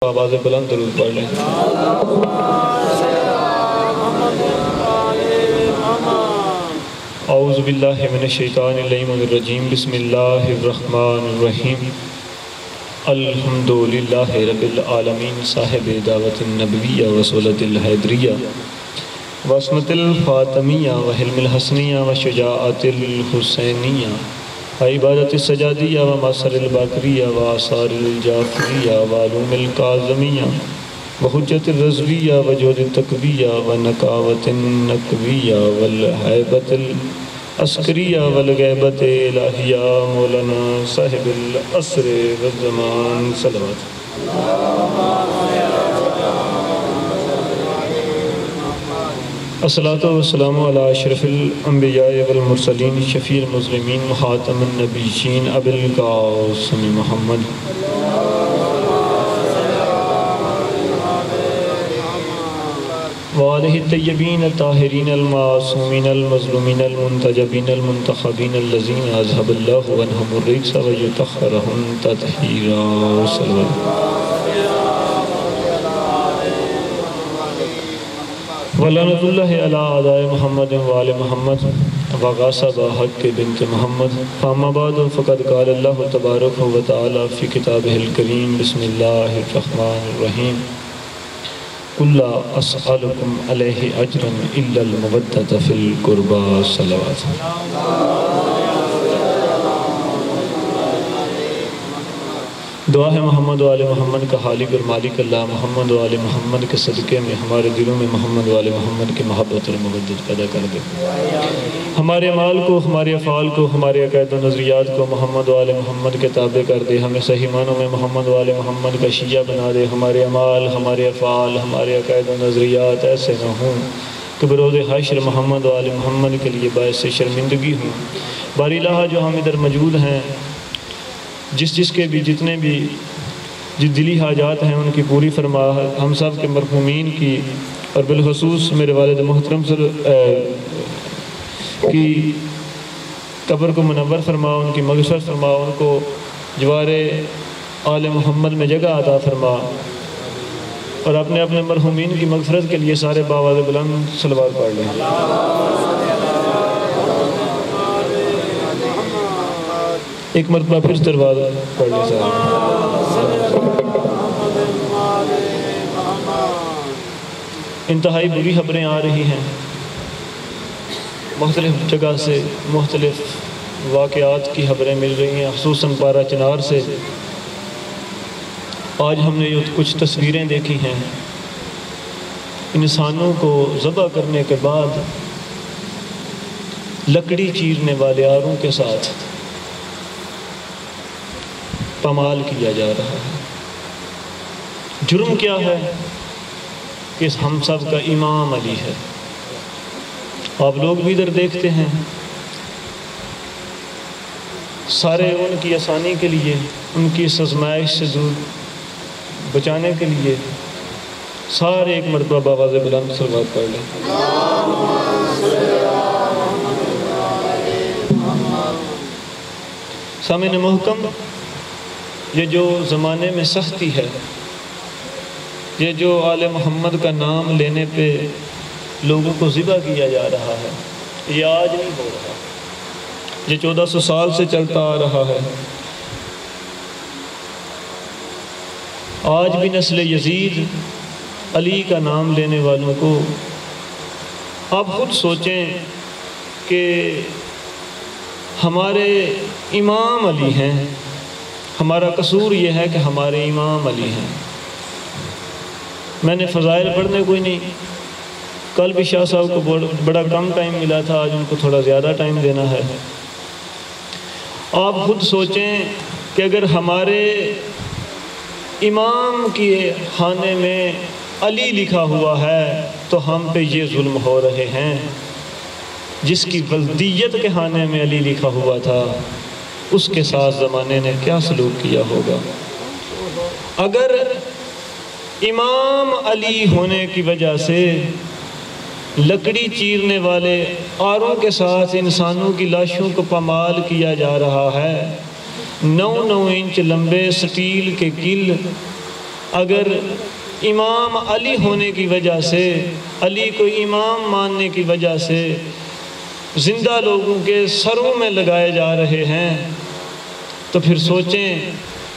آواز بلند درود پڑھ لیں۔ اعوذ باللہ من الشیطان الرجیم، بسم اللہ الرحمن الرحیم۔ الحمدللہ رب العالمین، صاحب دعوت النبویہ و رسولۃ الحیدریہ وعصمت الفاطمیہ و حلم الحسنیہ و شجاعت الحسینیہ و عبادت السجادیہ و ماثر الباقریہ و آثار الجعفریہ و علوم الکاظمیہ و حجت الرضویہ و جود التقویہ و نقاوت النقویہ والحیبت العسکریہ والغیبت الہیہ مولانا صاحب العصر والزمان صلوات۔ الصلاۃ والسلام علی اشرف الانبیاء والمرسلین، شفیع المذنبین، خاتم النبیین، ابی القاسم محمد وآلہ الطیبین الطاہرین المعصومین المظلومین المنتجبین المنتخبین الذین اذھب اللہ عنہم الرجس ویطہرہم تطہیرا صلوات۔ ولعنۃ اللہ علی اعداء محمد وآل محمد وغاصب حق بنت محمد۔ اما بعد فقد قال اللہ تبارک و تعالی فی کتابہ الکریم، بسم اللہ الرحمن الرحیم، قل لا اسألکم علیہ اجرا الا المودۃ فی القربی صلوات۔ دعا ہے محمد و آل محمد کا خالق اور مالک اللہ محمد و آل محمد کے صدقے میں ہمارے دلوں میں محمد و آل محمد کی محبت اور مودت پیدا کر دے، ہمارے اعمال کو، ہمارے افعال کو، ہمارے عقائد و نظریات کو محمد و آل محمد کے تابع کر دے، ہمیں صحیح معنوں میں محمد و آل محمد کا شیعہ بنا دے، ہمارے اعمال، ہمارے افعال، ہمارے عقائد و نظریات ایسے نہ ہوں کہ بروز حشر محمد و آل محمد کے لیے باعث شرمندگی ہوں۔ باری الہ جو ہم ادھر موجود ہیں، جس کے بھی جتنے بھی دلی حاجات ہیں ان کی پوری فرما، ہم سب کے مرحومین کی اور بالخصوص میرے والد محترم کی قبر کو منور فرما، ان کی مغفرت فرما، ان کو جوار آل محمد میں جگہ عطا فرما، اور اپنے اپنے مرحومین کی مغفرت کے لیے سارے باواز بلند صلوات پڑھ لیں۔ ایک مرتبہ پھر دروازہ پڑھ لیں صاحب۔ انتہائی بری خبریں آ رہی ہیں مختلف جگہ سے، مختلف واقعات کی خبریں مل رہی ہیں، خصوصاً پارہ چنار سے۔ آج ہم نے یہ کچھ تصویریں دیکھی ہیں انسانوں کو ذبح کرنے کے بعد لکڑی چیرنے والے آروں کے ساتھ پامال کیا جا رہا ہے۔ جرم کیا ہے کہ ہم سب کا امام علی ہے۔ آپ لوگ بھی ادھر دیکھتے ہیں، سارے ان کی آسانی کے لیے، ان کی اس آزمائش سے دور بچانے کے لیے سارے ایک مرتبہ باواز بلند صلوات پڑھ لیں۔ سامعین محکم، یہ جو زمانے میں سختی ہے، یہ جو آل محمد کا نام لینے پہ لوگوں کو ذبح کیا جا رہا ہے، یہ آج نہیں ہو رہا، یہ 1400 سال سے چلتا آ رہا ہے۔ آج بھی نسل یزید علی کا نام لینے والوں کو، آپ خود سوچیں کہ ہمارے امام علی ہیں، ہمارا قصور یہ ہے کہ ہمارے امام علی ہیں۔ میں نے فضائل پڑھنے کوئی نہیں، کل بھی شاہ صاحب کو بڑا کم ٹائم ملا تھا، آج ان کو تھوڑا زیادہ ٹائم دینا ہے۔ آپ خود سوچیں کہ اگر ہمارے امام کے خانے میں علی لکھا ہوا ہے تو ہم پہ یہ ظلم ہو رہے ہیں، جس کی ولدیت کے خانے میں علی لکھا ہوا تھا اس کے ساتھ زمانے نے کیا سلوک کیا ہوگا۔ اگر امام علی ہونے کی وجہ سے لکڑی چیرنے والے آروں کے ساتھ انسانوں کی لاشوں کو پامال کیا جا رہا ہے، 9 انچ لمبے سٹیل کے کل اگر امام علی ہونے کی وجہ سے، علی کو امام ماننے کی وجہ سے زندہ لوگوں کے سروں میں لگائے جا رہے ہیں، تو پھر سوچیں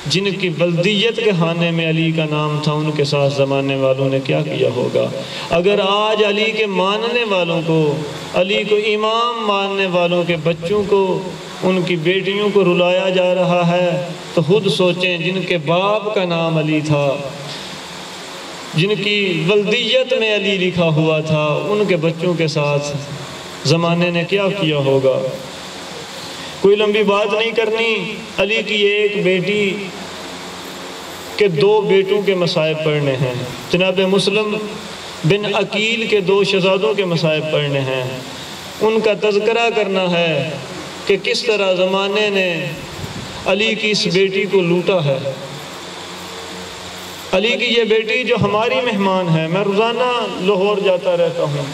جن کی بلدیت کے خانے میں علی کا نام تھا ان کے ساتھ زمانے والوں نے کیا کیا ہوگا۔ اگر آج علی کے ماننے والوں کو، علی کو امام ماننے والوں کے بچوں کو، ان کی بیٹیوں کو رلایا جا رہا ہے، تو خود سوچیں جن کے باپ کا نام علی تھا، جن کی ولدیت میں علی لکھا ہوا تھا، ان کے بچوں کے ساتھ زمانے نے کیا کیا ہوگا۔ کوئی لمبی بات نہیں کرنی، علی کی ایک بیٹی کے 2 بیٹوں کے مصائب پڑھنے ہیں، جناب مسلم بن عقیل کے 2 شہزادوں کے مصائب پڑھنے ہیں، ان کا تذکرہ کرنا ہے کہ کس طرح زمانے نے علی کی اس بیٹی کو لوٹا ہے۔ علی کی یہ بیٹی جو ہماری مہمان ہے، میں روزانہ لاہور جاتا رہتا ہوں،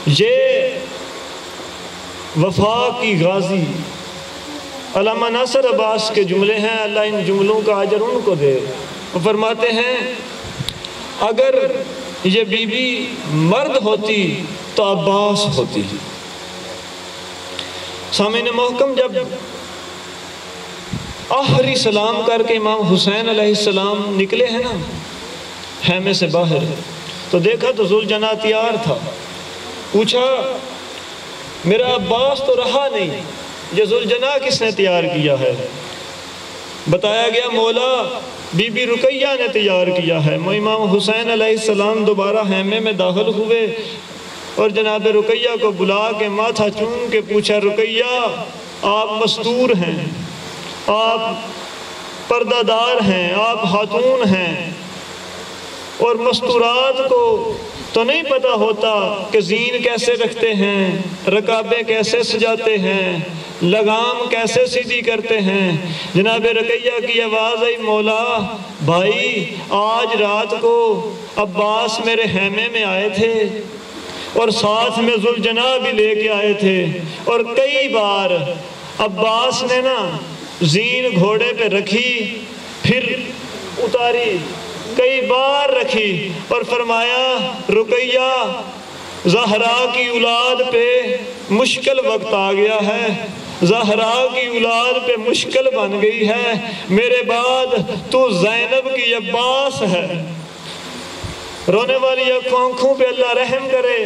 یہ وفا کی غازی علامہ ناصر عباس کے جملے ہیں، اللہ ان جملوں کا اجر ان کو دے۔ وہ فرماتے ہیں اگر یہ بی بی مرد ہوتی تو عباس ہوتی۔ سامعین محکم، جب آخری سلام کر کے امام حسین علیہ السلام نکلے ہیں نا خیمے سے باہر، تو دیکھا تو ذوالجناح تیار تھا۔ پوچھا میرا عباس تو رہا نہیں، یہ ذوالجناح کس نے تیار کیا ہے؟ بتایا گیا مولا بی بی رقیہ نے تیار کیا ہے۔ امام حسین علیہ السلام دوبارہ خیمے میں داخل ہوئے اور جناب رقیہ کو بلا کے ماتھا چوم کے پوچھا، رقیہ آپ مستور ہیں، آپ پردہ دار ہیں، آپ خاتون ہیں، اور مستورات کو تو نہیں پتہ ہوتا کہ زین کیسے رکھتے ہیں، رکابیں کیسے سجاتے ہیں، لگام کیسے سیدھی کرتے ہیں۔ جناب رقیہ کی آواز آئی، مولا بھائی آج رات کو عباس میرے خیمے میں آئے تھے اور ساتھ میں ذوالجناح بھی لے کے آئے تھے، اور کئی بار عباس نے نا زین گھوڑے پہ رکھی پھر اتاری، کئی بار رکھی، اور فرمایا رقیہ زہرا کی اولاد پہ مشکل وقت آ گیا ہے، زہرا کی اولاد پہ مشکل بن گئی ہے، میرے بعد تو زینب کی عباس ہے۔ رونے والی آنکھوں پہ اللہ رحم کرے،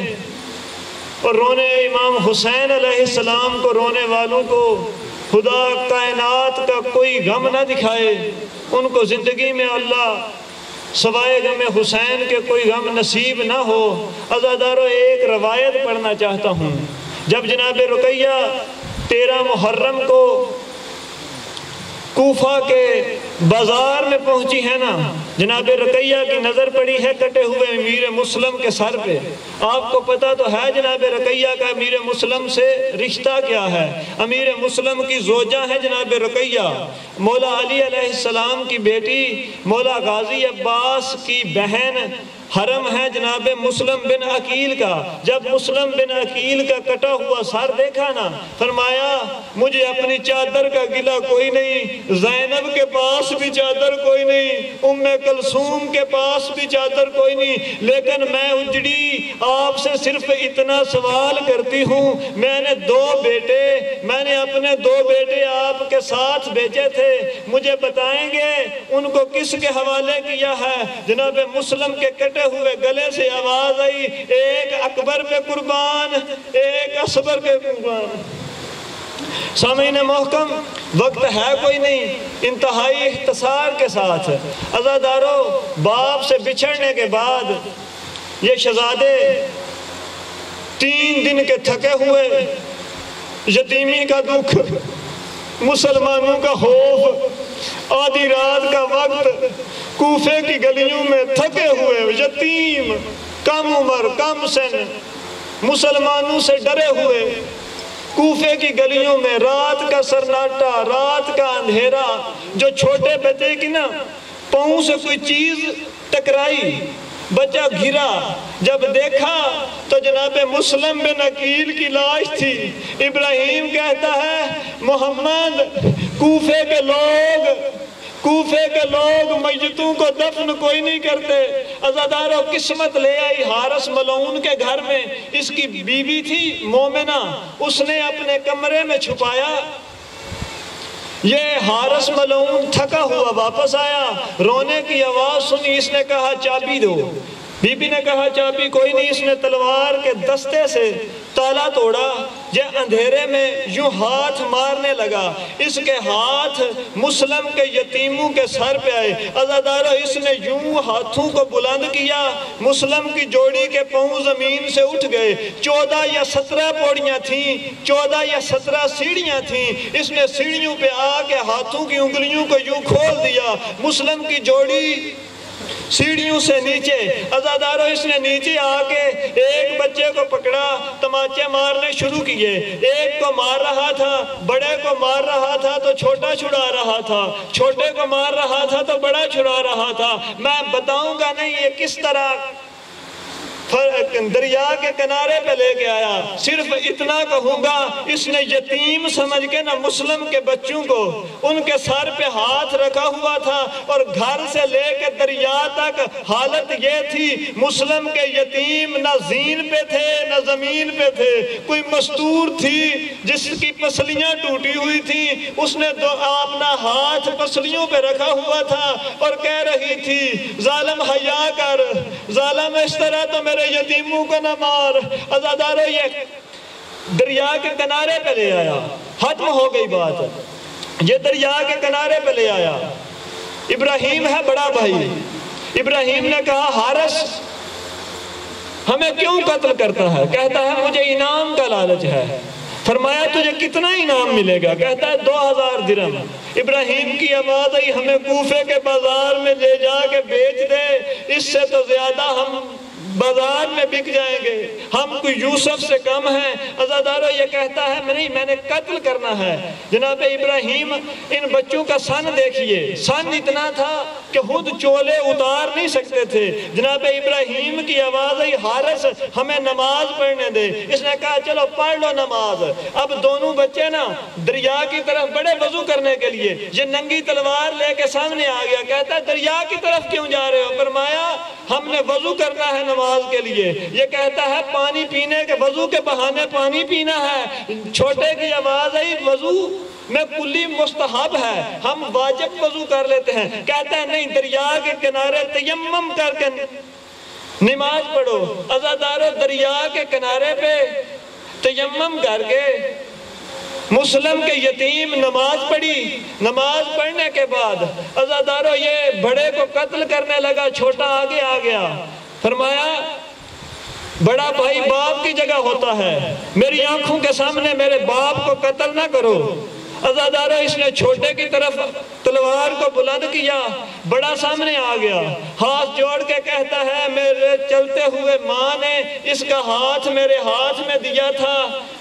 اور رونے امام حسین علیہ السلام کو، رونے والوں کو خدا کائنات کا کوئی غم نہ دکھائے، ان کو زندگی میں اللہ سوائے غم حسین کے کوئی غم نصیب نہ ہو۔ عزادارو ایک روایت پڑھنا چاہتا ہوں، جب جناب رقیہ 13 محرم کو کوفہ کے بازار میں پہنچی ہے نا، جناب رقیہ کی نظر پڑی ہے کٹے ہوئے امیر مسلم کے سر پہ۔ آپ کو پتہ تو ہے جناب رقیہ کا امیر مسلم سے رشتہ کیا ہے، امیر مسلم کی زوجہ ہے جناب رقیہ، مولا علی علیہ السلام کی بیٹی، مولا غازی عباس کی بہن، حرم ہے جناب مسلم بن عقیل کا۔ جب مسلم بن عقیل کا کٹا ہوا سر دیکھا نا، فرمایا مجھے اپنی چادر کا گلہ کوئی نہیں، زینب کے پاس بھی چادر کوئی نہیں، ام کلثوم کے پاس بھی چادر کوئی نہیں، لیکن میں اجڑی آپ سے صرف اتنا سوال کرتی ہوں، میں نے 2 بیٹے، میں نے اپنے 2 بیٹے آپ کے ساتھ بھیجے تھے، مجھے بتائیں گے ان کو کس کے حوالے کیا ہے؟ جناب مسلم کے کٹے ہوئے گلے سے آواز آئی، ایک اکبر پہ قربان، ایک اصغر پہ قربان۔ سامعین محکم، وقت ہے کوئی نہیں، انتہائی اختصار کے ساتھ عزادارو باپ سے بچھڑنے کے بعد یہ شہزادے 3 دن کے تھکے ہوئے، یتیمی کا دکھ، مسلمانوں کا خوف، آدھی رات کا وقت، کوفے کی گلیوں میں تھکے ہوئے یتیم، کم عمر کم سن، مسلمانوں سے ڈرے ہوئے، کوفے کی گلیوں میں رات کا سرناٹا، رات کا اندھیرا، جو چھوٹے بچے کی نا پاؤں سے کوئی چیز ٹکرائی، بچہ گھرا، جب دیکھا تو جناب مسلم بن عقیل کی لاش تھی۔ ابراہیم کہتا ہے محمد کوفے کے لوگ کوفے کے لوگ میتوں کو دفن کوئی نہیں کرتے۔ عزادارو قسمت لے آئی حارث ملعون کے گھر میں، اس کی بیوی تھی مومنہ، اس نے اپنے کمرے میں چھپایا۔ یہ حارث ملعون تھکا ہوا واپس آیا، رونے کی آواز سنی، اس نے کہا چابی دو۔ بی بی نے کہا چابی کوئی نہیں، اس نے تلوار کے دستے سے تالا توڑا، یہ اندھیرے میں یوں ہاتھ مارنے لگا، اس کے ہاتھ مسلم کے یتیموں کے سر پہ آئے۔ عزادارو اس نے یوں ہاتھوں کو بلند کیا، مسلم کی جوڑی کے پاؤں زمین سے اٹھ گئے۔ 14 یا 17 پوڑیاں تھیں، 14 یا 17 سیڑھیاں تھیں، اس نے سیڑھیوں پہ آ کے ہاتھوں کی انگلیوں کو یوں کھول دیا، مسلم کی جوڑی سیڑھیوں سے نیچے۔ عزادارو اس نے نیچے آ کے ایک بچے کو پکڑا، تماچے مارنے شروع کیے، ایک کو مار رہا تھا، بڑے کو مار رہا تھا تو چھوٹا چھڑا رہا تھا، چھوٹے کو مار رہا تھا تو بڑا چھڑا رہا تھا۔ میں بتاؤں گا نہیں یہ کس طرح دریا کے کنارے پہ لے کے آیا، صرف اتنا کہوں گا اس نے یتیم سمجھ کے نہ مسلم کے بچوں کو ان کے سر پہ ہاتھ رکھا ہوا تھا، اور گھر سے لے کے دریا تک حالت یہ تھی، مسلم کے یتیم نہ زین پہ تھے نہ زمین پہ تھے، کوئی مستور تھی جس کی پسلیاں ٹوٹی ہوئی تھی، اس نے اپنا ہاتھ پسلیوں پہ رکھا ہوا تھا اور کہہ رہی تھی ظالم حیا کر، ظالم اس طرح تو میرے یتیموں کو نہ مار۔ عزادارو یہ دریا کے کنارے پہ لے آیا، ختم ہو گئی بات، یہ دریا کے کنارے پہ لے آیا۔ ابراہیم ہے بڑا بھائی، ابراہیم نے کہا حارث ہمیں کیوں قتل کرتا ہے؟ کہتا ہے مجھے انعام کا لالچ ہے۔ فرمایا تجھے کتنا انعام ملے گا؟ کہتا ہے 2000 درہم۔ ابراہیم کی آواز آئی ہمیں کوفے کے بازار میں لے جا کے بیچ دے، اس سے تو زیادہ ہم بازار میں بک جائیں گے، ہم کوئی یوسف سے کم ہیں۔ عزادارو یہ کہتا ہے نہیں میں نے قتل کرنا ہے۔ جناب ابراہیم ان بچوں کا سن دیکھیے، سن اتنا تھا کہ خود چولے اتار نہیں سکتے تھے۔ جناب ابراہیم کی آواز آئی حارث ہمیں نماز پڑھنے دے۔ اس نے کہا چلو پڑھ لو نماز۔ اب دونوں بچے نا دریا کی طرف بڑے وضو کرنے کے لیے، یہ ننگی تلوار لے کے سامنے آ گیا، کہتا ہے دریا کی طرف کیوں جا رہے ہو؟ فرمایا ہم نے وضو کرنا ہے نماز کے لیے۔ یہ کہتا ہے پانی پینے کے وضو کے بہانے پانی پینا ہے۔ چھوٹے کی آواز آئی وضو میں کلی مستحب ہے، ہم واجب وضو کر لیتے ہیں۔ کہتا ہے نہیں دریا کے کنارے تیمم کر کے نماز پڑھو۔ عزادارو دریا کے کنارے پہ تیمم کر کے مسلم کے یتیم نماز پڑھی۔ نماز پڑھنے کے بعد عزادارو یہ بڑے کو قتل کرنے لگا، چھوٹا آگے آ گیا۔ فرمایا بڑا بھائی باپ کی جگہ ہوتا ہے، میری آنکھوں کے سامنے میرے باپ کو قتل نہ کرو۔ عزادارو اس نے چھوٹے کی طرف تلوار کو بلند کیا، بڑا سامنے آ گیا، ہاتھ جوڑ کے کہتا ہے میرے چلتے ہوئے ماں نے اس کا ہاتھ میرے ہاتھ میں دیا تھا،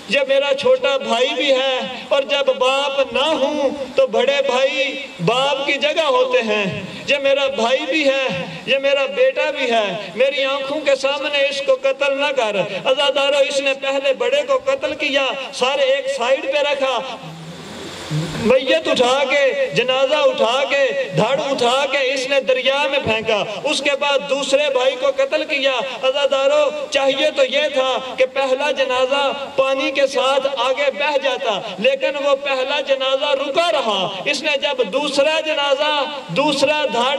یہ میرا چھوٹا بھائی بھی ہے، اور جب باپ نہ ہوں تو بڑے بھائی باپ کی جگہ ہوتے ہیں، یہ میرا بھائی بھی ہے، یہ میرا بیٹا بھی ہے، میری آنکھوں کے سامنے اس کو قتل نہ کر۔ عزادارو اس نے پہلے بڑے کو قتل کیا، سارے ایک سائیڈ پہ رکھا، میت اٹھا کے جنازہ اٹھا کے دھڑ اٹھا کے اس نے دریا میں پھینکا، اس کے بعد دوسرے بھائی کو قتل کیا۔ عزادارو چاہیے تو یہ تھا کہ پہلا جنازہ پانی کے ساتھ آگے بہ جاتا، لیکن وہ پہلا جنازہ رکا رہا۔ اس نے جب دوسرا جنازہ، دوسرا دھڑ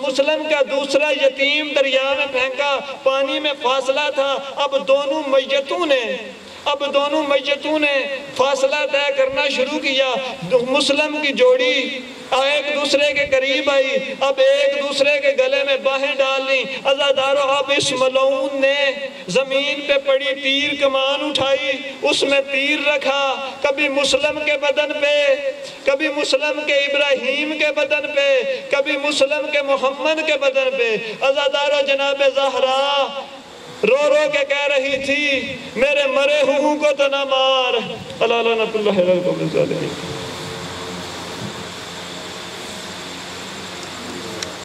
مسلم کا دوسرا یتیم دریا میں پھینکا، پانی میں فاصلہ تھا، اب دونوں میتوں نے فاصلہ طے کرنا شروع کیا۔ مسلم کی جوڑی ایک دوسرے کے قریب آئی، اب ایک دوسرے کے گلے میں باہیں ڈال لی۔ عزادارو اب اس ملعون نے زمین پہ پڑی تیر کمان اٹھائی، اس میں تیر رکھا، کبھی مسلم کے بدن پہ، کبھی مسلم کے ابراہیم کے بدن پہ، کبھی مسلم کے محمد کے بدن پہ۔ عزادارو جناب زہرا رو رو کے کہہ رہی تھی میرے مرے ہوں کو تو نہ مار۔ اللہ